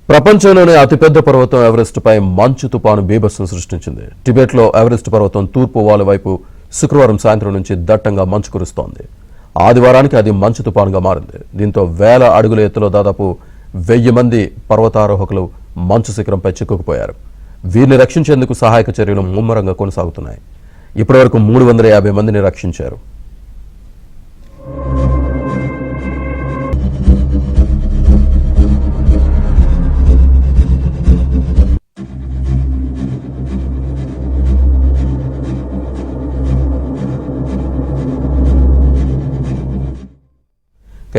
ప్రపంచంలోనే అతిపెద్ద పర్వతం ఎవరెస్ట్ పై మంచు తుపాను బీభత్సం సృష్టించింది. టిబెట్లో ఎవరెస్ట్ పర్వతం తూర్పు వాలు వైపు శుక్రవారం సాయంత్రం నుంచి దట్టంగా మంచు కురుస్తోంది. ఆదివారానికి అది మంచు తుపానుగా మారింది. దీంతో వేల అడుగుల ఎత్తులో దాదాపు 1000 మంది పర్వతారోహకులు మంచు శిఖరంపై చిక్కుకుపోయారు. వీరిని రక్షించేందుకు సహాయక చర్యలు ముమ్మరంగా కొనసాగుతున్నాయి. ఇప్పటివరకు 350 మందిని రక్షించారు.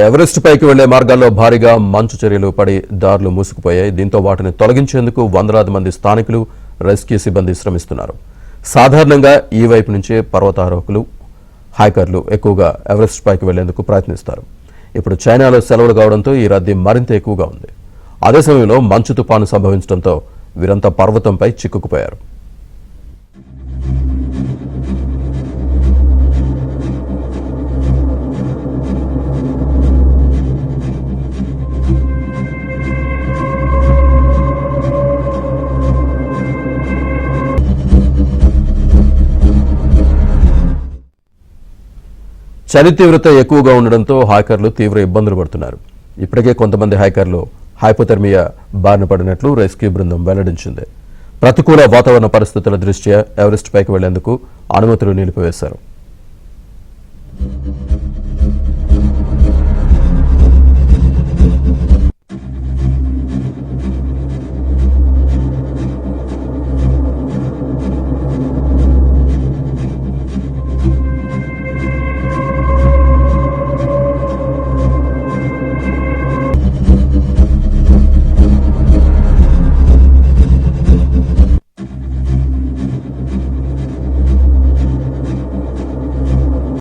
ఎవరెస్ట్ పైకి వెళ్లే మార్గాల్లో భారీగా మంచు చర్యలు పడి దారులు మూసుకుపోయాయి. దీంతో వాటిని తొలగించేందుకు వందలాది మంది స్థానికులు, రెస్క్యూ సిబ్బంది శ్రమిస్తున్నారు. సాధారణంగా ఈ వైపు నుంచే పర్వతారోహకులు, హైకర్లు ఎక్కువగా ఎవరెస్ట్ పైకి వెళ్లేందుకు ప్రయత్నిస్తారు. ఇప్పుడు చైనాలో సెలవులు కావడంతో ఈ రద్దీ మరింత ఎక్కువగా ఉంది. అదే సమయంలో మంచు తుపాను సంభవించడంతో వీరంతా పర్వతంపై చిక్కుకుపోయారు. చలి తీవ్రత ఎక్కువగా ఉండడంతో హైకర్లు తీవ్ర ఇబ్బందులు పడుతున్నారు. ఇప్పటికే కొంతమంది హైకర్లు హైపోథెర్మియా బారిన పడినట్లు రెస్క్యూ బృందం వెల్లడించింది. ప్రతికూల వాతావరణ పరిస్థితుల దృష్ట్యా ఎవరెస్ట్ పైకి వెళ్లేందుకు అనుమతులు నిలిపివేశారు.